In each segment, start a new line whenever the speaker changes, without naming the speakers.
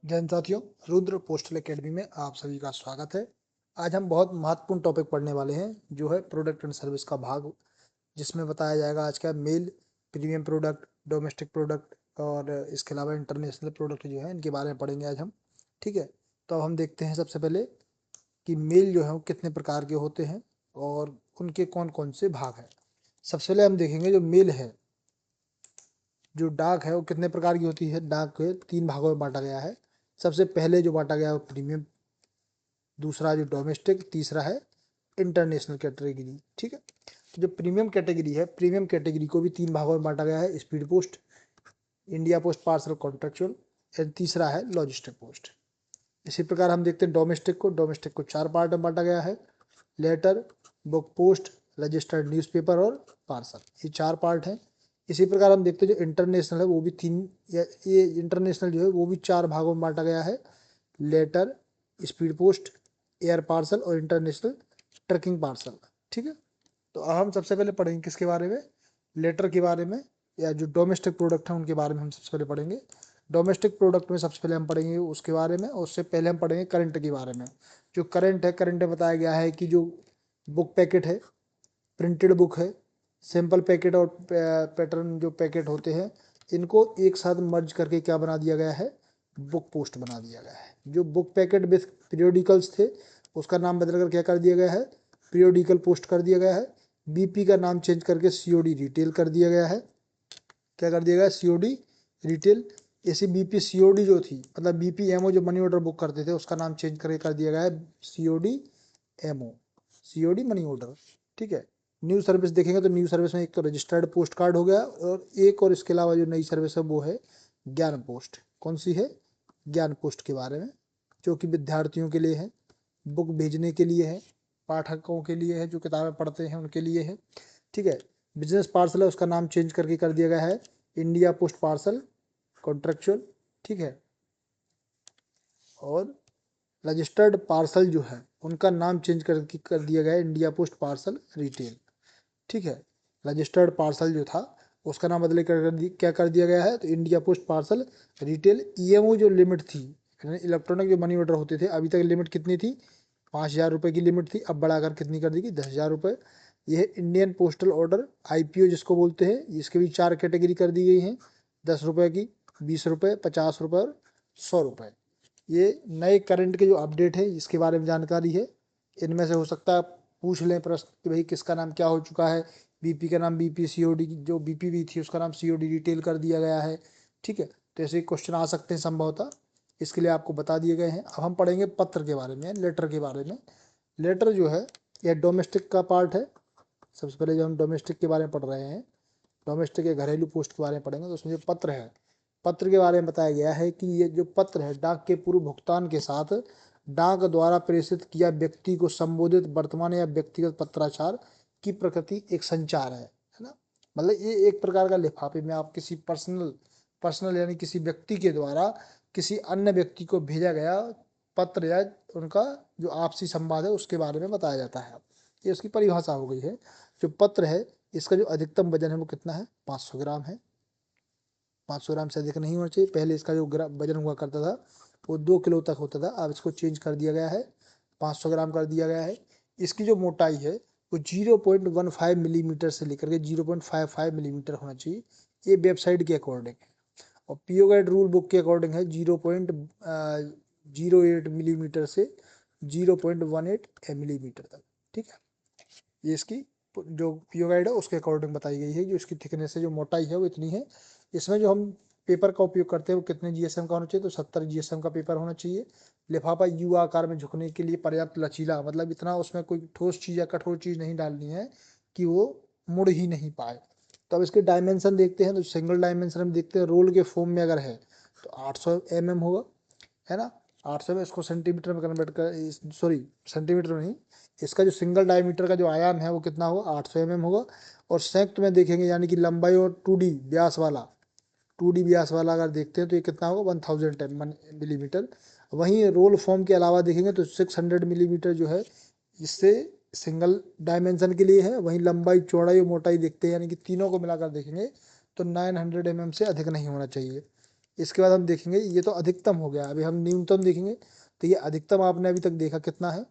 जय हिंद साथियों, Rudra postal academy में आप सभी का स्वागत है। आज हम बहुत महत्वपूर्ण टॉपिक पढ़ने वाले हैं जो है प्रोडक्ट एंड सर्विस का भाग, जिसमें बताया जाएगा आज का mail, premium product, domestic product और इसके अलावा इंटरनेशनल प्रोडक्ट जो है इनके बारे में पढ़ेंगे आज हम। ठीक है, तो अब हम देखते हैं सबसे पहले कि मेल जो है वो कितने प्रकार के होते हैं और उनके कौन कौन से भाग हैं। सबसे पहले हम देखेंगे जो मेल है, जो डाक है वो कितने प्रकार की होती है। डाक के 3 भागों में बांटा गया है। सबसे पहले जो बांटा गया है वो प्रीमियम, दूसरा जो डोमेस्टिक, तीसरा है इंटरनेशनल कैटेगरी। ठीक है, तो जो प्रीमियम कैटेगरी है, प्रीमियम कैटेगरी को भी 3 भागों में बांटा गया है, speed post, India post parcel contractual और तीसरा है लॉजिस्टिक पोस्ट। इसी प्रकार हम देखते हैं डोमेस्टिक को 4 पार्ट में बांटा गया है, letter, book post, registered newspaper और पार्सल, ये 4 पार्ट हैं। इसी प्रकार हम देखते हैं जो इंटरनेशनल है वो भी 3, ये इंटरनेशनल जो है वो भी 4 भागों में बांटा गया है, letter, speed post, air parcel और इंटरनेशनल ट्रकिंग पार्सल। ठीक है, तो अब हम सबसे पहले पढ़ेंगे किसके बारे में, लेटर के बारे में, या जो डोमेस्टिक प्रोडक्ट है उनके बारे में हम सबसे पहले पढ़ेंगे। डोमेस्टिक प्रोडक्ट में सबसे पहले हम पढ़ेंगे उसके बारे में, और उससे पहले हम पढ़ेंगे करंट के बारे में। जो करंट है, करंट में बताया गया है कि जो बुक पैकेट है, प्रिंटेड बुक है, सैम्पल पैकेट और पैटर्न जो पैकेट होते हैं, इनको एक साथ मर्ज करके क्या बना दिया गया है, बुक पोस्ट बना दिया गया है। जो बुक पैकेट विथ पीरियोडिकल्स थे उसका नाम बदल कर क्या कर दिया गया है, पीरियोडिकल पोस्ट कर दिया गया है। बीपी का नाम चेंज करके सीओडी रिटेल कर दिया गया है। क्या कर दिया गया, सीओडी रिटेल। ऐसी बीपी सीओडी जो थी, मतलब बीपी एमओ जो मनी ऑर्डर बुक करते थे, उसका नाम चेंज करके कर दिया गया है COD MO, COD money order. ठीक है, न्यू सर्विस देखेंगे तो न्यू सर्विस में एक तो रजिस्टर्ड पोस्ट कार्ड हो गया, और एक और इसके अलावा जो नई सर्विस है वो है ज्ञान पोस्ट। कौन सी है, ज्ञान पोस्ट के बारे में, जो कि विद्यार्थियों के लिए है, बुक भेजने के लिए है, पाठकों के लिए है जो किताबें पढ़ते हैं उनके लिए है। ठीक है, बिजनेस पार्सल है उसका नाम चेंज करके कर दिया गया है इंडिया पोस्ट पार्सल कॉन्ट्रेक्चुअल। ठीक है, और रजिस्टर्ड पार्सल जो है उनका नाम चेंज करके कर दिया गया है इंडिया पोस्ट पार्सल रिटेल। ठीक है, रजिस्टर्ड पार्सल जो था उसका नाम बदले क्या कर दिया गया है, तो India post parcel retail. EMO जो लिमिट थी, इलेक्ट्रॉनिक जो मनी ऑर्डर होते थे, अभी तक लिमिट कितनी थी, 5,000 रुपये की लिमिट थी, अब बढ़ाकर कितनी कर दी गई, 10,000 रुपये। यह इंडियन पोस्टल ऑर्डर आईपीओ जिसको बोलते हैं, इसके भी 4 कैटेगरी कर दी गई हैं, 10 रुपये की, 20 रुपये, 50 रुपये और 100 रुपये। ये नए करंट के जो अपडेट है इसके बारे में जानकारी है। इनमें से हो सकता है पूछ लें प्रश्न कि भाई किसका नाम क्या हो चुका है। बीपी का नाम बीपी सीओडी, जो बीपी भी थी उसका नाम सीओडी रिटेल कर दिया गया है। ठीक है, तो ऐसे क्वेश्चन आ सकते हैं संभवतः, इसके लिए आपको बता दिए गए हैं। अब हम पढ़ेंगे पत्र के बारे में, लेटर के बारे में। लेटर जो है यह डोमेस्टिक का पार्ट है। सबसे पहले जो हम डोमेस्टिक के बारे में पढ़ रहे हैं, डोमेस्टिक या घरेलू पोस्ट के बारे में पढ़ेंगे, तो उसमें जो पत्र है, पत्र के बारे में बताया गया है कि ये जो पत्र है डाक के पूर्व भुगतान के साथ डाक द्वारा प्रेषित किया व्यक्ति को संबोधित वर्तमान या व्यक्तिगत पत्राचार की प्रकृति एक संचार है ना। मतलब ये एक प्रकार का लिफाफे में आप किसी पर्सनल पर्सनल यानी किसी व्यक्ति के द्वारा किसी अन्य व्यक्ति को भेजा गया पत्र या उनका जो आपसी संवाद है उसके बारे में बताया जाता है। ये उसकी परिभाषा हो गई है। जो पत्र है इसका जो अधिकतम वजन है वो कितना है, 500 ग्राम है। 500 ग्राम से अधिक नहीं होना चाहिए। पहले इसका जो वजन हुआ करता था वो 2 किलो तक होता था, अब इसको चेंज कर दिया गया है, 500 ग्राम कर दिया गया है। इसकी जो मोटाई है वो 0.15 मिलीमीटर से लेकर के 0.55 मिलीमीटर होना चाहिए, ये वेबसाइट के अकॉर्डिंग है। और पीओ गाइड रूल बुक के अकॉर्डिंग है 0.08 मिलीमीटर से 0.18 मिलीमीटर तक। ठीक है, ये इसकी जो पीओ गाइड है उसके अकॉर्डिंग बताई गई है। जो इसकी थिकनेस है, जो मोटाई है वो इतनी है। इसमें जो हम पेपर का उपयोग करते हैं वो कितने जीएसएम का होना चाहिए, तो 70 जीएसएम का पेपर होना चाहिए। लिफाफा यू आकार में झुकने के लिए पर्याप्त लचीला, मतलब इतना उसमें कोई ठोस चीज़ या कठोर चीज़ नहीं डालनी है कि वो मुड़ ही नहीं पाए। तो अब इसके डायमेंशन देखते हैं, तो सिंगल डायमेंशन हम देखते हैं, रोल के फॉर्म में अगर है तो 800 mm होगा, है ना। 800 में इसको सेंटीमीटर में कन्वर्ट कर, सॉरी सेंटीमीटर में नहीं, इसका जो सिंगल डायमीटर का जो आयाम है वो कितना होगा, 800 mm होगा। और संयुक्त में देखेंगे यानी कि लंबाई और 2D व्यास वाला, 2D व्यास वाला अगर देखते हैं तो ये कितना होगा, 1010 मिलीमीटर। वहीं रोल फॉर्म के अलावा देखेंगे तो 600 मिलीमीटर जो है इससे सिंगल डायमेंशन के लिए है। वहीं लंबाई चौड़ाई और मोटाई देखते हैं यानी कि तीनों को मिलाकर देखेंगे तो 900 mm से अधिक नहीं होना चाहिए। इसके बाद हम देखेंगे, ये तो अधिकतम हो गया, अभी हम न्यूनतम देखेंगे। तो ये अधिकतम आपने अभी तक देखा कितना है,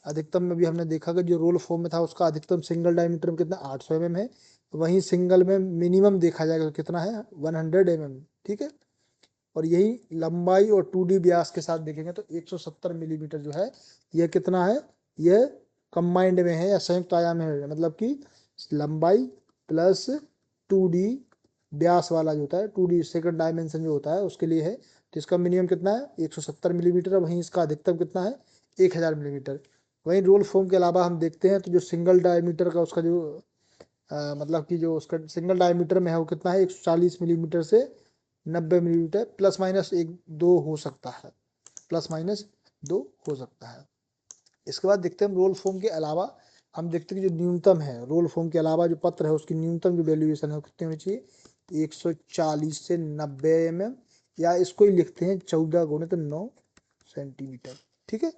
अधिकतम में भी हमने देखा कि जो रोल फॉर्म में था उसका अधिकतम सिंगल डायमीटर में कितना 800 mm है। वहीं सिंगल में मिनिमम देखा जाएगा तो कितना है 100 mm, ठीक है। और यही लंबाई और 2D व्यास के साथ देखेंगे तो 170 मिलीमीटर जो है ये कितना है, ये कंबाइंड में है या संयुक्त आयाम में है, मतलब कि लंबाई प्लस 2D व्यास वाला जो होता है, 2D सेकंड डायमेंशन जो होता है उसके लिए है। तो इसका मिनिमम कितना है 170 मिलीमीटर, वहीं इसका अधिकतम कितना है 1000 मिलीमीटर। वहीं रोल फॉर्म के अलावा हम देखते हैं तो जो सिंगल डायमीटर का उसका जो मतलब कि जो उसका सिंगल डायमीटर में है वो कितना है 140 मिलीमीटर से 90 मिलीमीटर, प्लस माइनस 1-2 हो सकता है, प्लस माइनस 2 हो सकता है। इसके बाद देखते हैं हम रोल फॉर्म के अलावा, हम देखते हैं कि जो न्यूनतम है रोल फॉर्म के अलावा जो पत्र है उसकी न्यूनतम जो वैल्यूएशन है वो कितनी होनी चाहिए 140 से 90 mm, या इसको ही लिखते हैं 14 गुणित 9 सेंटीमीटर, ठीक है।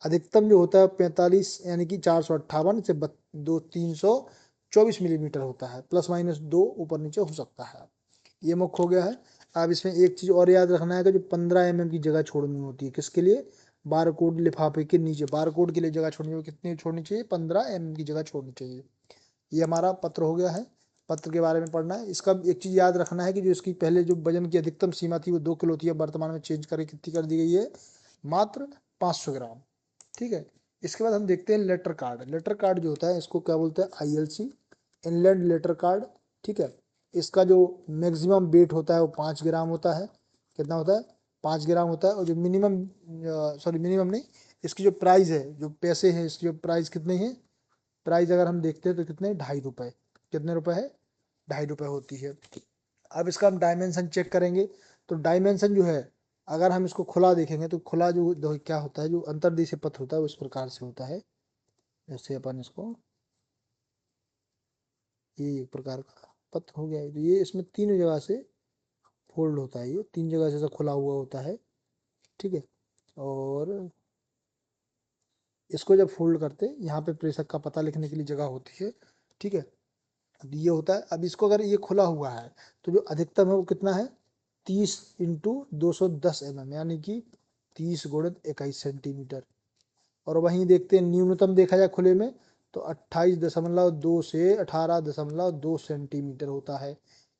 अधिकतम जो होता है 45 यानी कि 458 से 324 मिलीमीटर होता है, प्लस माइनस 2 ऊपर नीचे हो सकता है। ये मुख्य हो गया है। अब इसमें एक चीज और याद रखना है कि जो 15 mm की जगह छोड़नी होती है, किसके लिए, बार कोड लिफाफे के नीचे बार कोड के लिए जगह छोड़नी होगी, कितनी छोड़नी चाहिए 15 mm की जगह छोड़नी चाहिए। ये हमारा पत्र हो गया है, पत्र के बारे में पढ़ना है। इसका एक चीज याद रखना है कि जो इसकी पहले जो वजन की अधिकतम सीमा थी वो 2 किलो थी, अब वर्तमान में चेंज करके कितनी कर दी गई है, मात्र 500 ग्राम, ठीक है। इसके बाद हम देखते हैं लेटर कार्ड। लेटर कार्ड जो होता है इसको क्या बोलते हैं ILC, इनलैंड लेटर कार्ड, ठीक है। इसका जो मैक्सिमम वेट होता है वो 5 ग्राम होता है, कितना होता है 5 ग्राम होता है। और जो मिनिमम, सॉरी मिनिमम नहीं, इसकी जो प्राइस है, जो पैसे हैं इसकी जो प्राइस कितनी है, प्राइस अगर हम देखते हैं तो कितने 2.5 रुपये, कितने रुपए है 2.5 रुपये होती है। अब इसका हम डायमेंशन चेक करेंगे, तो डायमेंशन जो है अगर हम इसको खुला देखेंगे तो खुला जो क्या होता है, जो अंतर्देशीय पत्र होता है वो इस प्रकार से होता है। जैसे अपन इसको, ये एक प्रकार का पत्र हो गया है, तो ये इसमें 3 जगह से फोल्ड होता है, ये 3 जगह से खुला हुआ होता है, ठीक है। और इसको जब फोल्ड करते हैं यहाँ पे प्रेषक का पता लिखने के लिए जगह होती है, ठीक है। ये होता है। अब इसको अगर ये खुला हुआ है तो जो अधिकतम है वो कितना है 30 इंटू 210 mm, यानी कि 30 गुणित 21 सेंटीमीटर। और वहीं देखते हैं न्यूनतम देखा जाए खुले में तो 28.2 से 18.2 सेंटीमीटर होता है।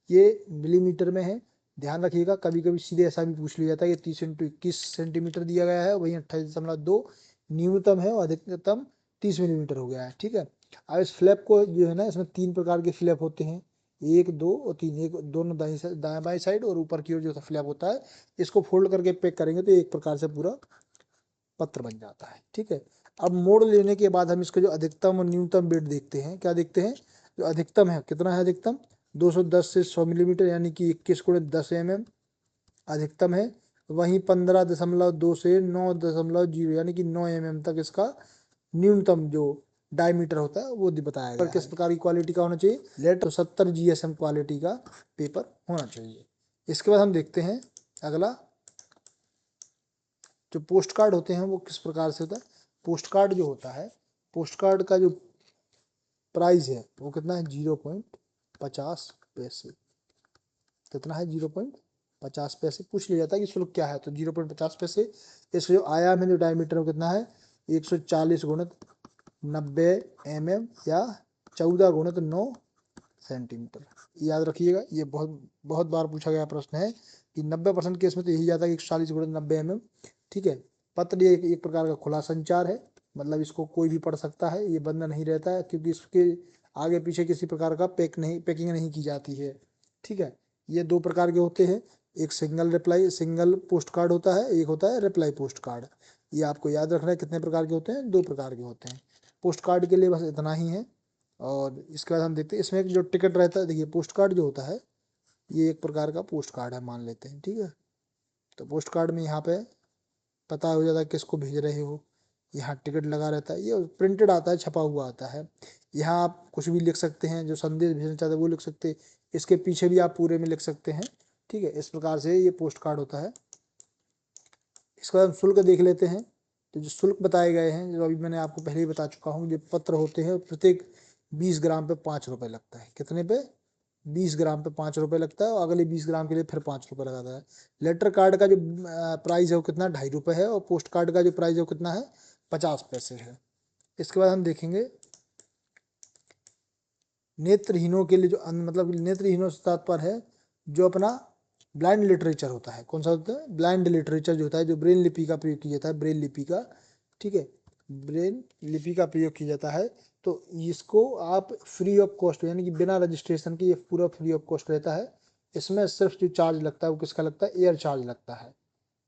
ये मिलीमीटर में है, ध्यान रखिएगा। कभी कभी सीधे ऐसा भी पूछ लिया जाता है कि 30 इंटू 21 सेंटीमीटर दिया गया है, वहीं 28.2 न्यूनतम है और अधिकतम 30 मिलीमीटर हो गया है, ठीक है। अब इस फ्लैप को जो है ना, इसमें 3 प्रकार के फ्लैप होते हैं, 1 2 और 3, एक दोनों दाएं बाएं साइड और ऊपर की ओर जो फ्लैप होता है, इसको फोल्ड करके पैक करेंगे तो एक प्रकार से पूरा पत्र बन जाता है, ठीक है। अब मोड़ लेने के बाद हम इसको जो अधिकतम और न्यूनतम वेट देखते हैं, क्या देखते हैं, जो अधिकतम है कितना है अधिकतम 210 से 100 मिलीमीटर, यानी कि 21 गुणित 10 mm अधिकतम है। वहीं 15.2 से 9.0 यानी कि 9 mm तक इसका न्यूनतम जो डायमीटर होता है वो बताया गया है। किस प्रकार की क्वालिटी का होना चाहिए, लेटर तो 70 GSM क्वालिटी का पेपर होना चाहिए। इसके बाद हम देखते हैं अगला, जो पोस्ट कार्ड होते हैं वो किस प्रकार से होता है। पोस्ट कार्ड जो होता है, पोस्ट कार्ड का जो प्राइस है वो कितना है 0.50 पैसे, कितना है 0.50 पैसे। पूछ लिया जाता है कि शुल्क क्या है, तो 0.50 पैसे। इसका जो आयाम है जो डायमीटर वो कितना है 140 गुणित 90 mm या 14 गुणित 9 सेंटीमीटर। याद रखिएगा, ये बहुत बहुत बार पूछा गया प्रश्न है कि 90% केस में तो यही जाता है कि 140 गुणित 90 mm, ठीक है। पत्र ये एक प्रकार का खुला संचार है, मतलब इसको कोई भी पढ़ सकता है, ये बंद नहीं रहता है क्योंकि इसके आगे पीछे किसी प्रकार का पैकिंग नहीं की जाती है, ठीक है। ये 2 प्रकार के होते हैं, एक सिंगल पोस्ट कार्ड होता है, एक होता है रिप्लाई पोस्ट कार्ड। ये आपको याद रखना है कितने प्रकार के होते हैं, 2 प्रकार के होते हैं। पोस्ट कार्ड के लिए बस इतना ही है। और इसके बाद हम देखते हैं इसमें एक जो टिकट रहता है, देखिए पोस्ट कार्ड जो होता है ये एक प्रकार का पोस्ट कार्ड है मान लेते हैं, ठीक है। तो पोस्ट कार्ड में यहाँ पे पता हो जाता है किसको भेज रहे हो, यहाँ टिकट लगा रहता है, ये प्रिंटेड आता है, छपा हुआ आता है। यहाँ आप कुछ भी लिख सकते हैं, जो संदेश भेजना चाहते हैं वो लिख सकते हैं, इसके पीछे भी आप पूरे में लिख सकते हैं, ठीक है। इस प्रकार से ये पोस्ट कार्ड होता है। इसके बाद हम शुल्क देख लेते हैं। तो जो शुल्क बताए गए हैं, जो अभी मैंने आपको पहले ही बता चुका हूँ, जो पत्र होते हैं प्रत्येक 20 ग्राम पे 5 रुपये लगता है, कितने पे 20 ग्राम पे 5 रुपये लगता है और अगले 20 ग्राम के लिए फिर 5 रुपये लगाता है। लेटर कार्ड का जो प्राइस है वो कितना 2.5 रुपये है और पोस्ट कार्ड का जो प्राइस है वो कितना है 50 पैसे है। इसके बाद हम देखेंगे नेत्रहीनों के लिए जो मतलब नेत्रहीनों से तात्पर्य है जो अपना ब्लाइंड लिटरेचर होता है। कौन सा होता है? ब्लाइंड लिटरेचर जो होता है, जो ब्रेल लिपि का प्रयोग किया जाता है, ब्रेल लिपि का, ठीक है, ब्रेल लिपि का प्रयोग किया जाता है। तो इसको आप फ्री ऑफ कॉस्ट, यानी कि बिना रजिस्ट्रेशन के ये पूरा फ्री ऑफ कॉस्ट रहता है। इसमें सिर्फ जो चार्ज लगता है वो किसका लगता है? एयर चार्ज लगता है।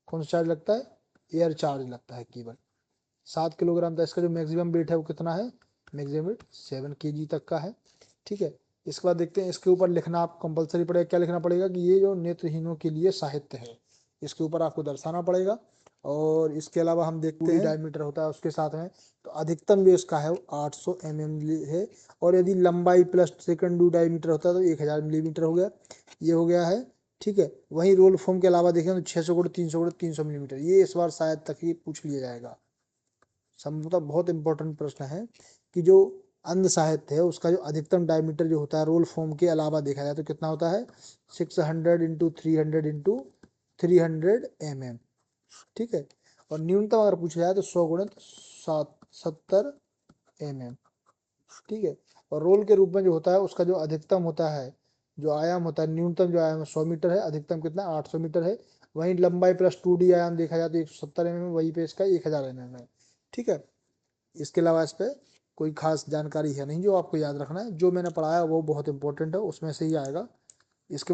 कौन सा चार्ज लगता है? एयर चार्ज लगता है केवल। 7 किलोग्राम था। इसका जो मैक्सिमम वेट है वो कितना है? मैक्सिमम वेट 7 kg तक का है, ठीक है। इसके बाद देखते हैं इसके ऊपर लिखना आप कंपलसरी पड़ेगा। क्या लिखना पड़ेगा? कि ये जो नेत्रहीनों के लिए साहित्य है, इसके ऊपर आपको दर्शाना पड़ेगा। और इसके अलावा हम देखते हैं डायमीटर होता है उसके साथ में, तो अधिकतम जो इसका है वो 800 mm है। और यदि लंबाई प्लस सेकेंड डायमीटर होता है तो 1000 मिलीमीटर हो गया, ये हो गया है, ठीक है। वहीं रोल फॉर्म के अलावा देखें तो 600 गुण 300 गुण 300 मिलीमीटर, ये इस बार शायद तक ही पूछ लिया जाएगा। मतलब बहुत इंपॉर्टेंट प्रश्न है कि जो अंध साहित्य है उसका जो अधिकतम डायमीटर जो होता है रोल फॉर्म के अलावा देखा जाए तो कितना होता है? 600 इंटू 300 इंटू 300 mm, ठीक है। और न्यूनतम अगर पूछा जाए तो 100 गुणित 70 mm, ठीक है। और रोल के रूप में जो होता है उसका जो अधिकतम होता है, जो आयाम होता है, न्यूनतम जो आयाम 100 मीटर है, अधिकतम कितना 800 मीटर है। वहीं लंबाई प्लस 2D आयाम देखा जाए तो 170 mm, वहीं पे इसका 1000 mm है, ठीक है। इसके अलावा इस पे कोई खास जानकारी है नहीं जो आपको याद रखना है। जो मैंने पढ़ाया वो बहुत इंपॉर्टेंट है, उसमें से ही आएगा। इसके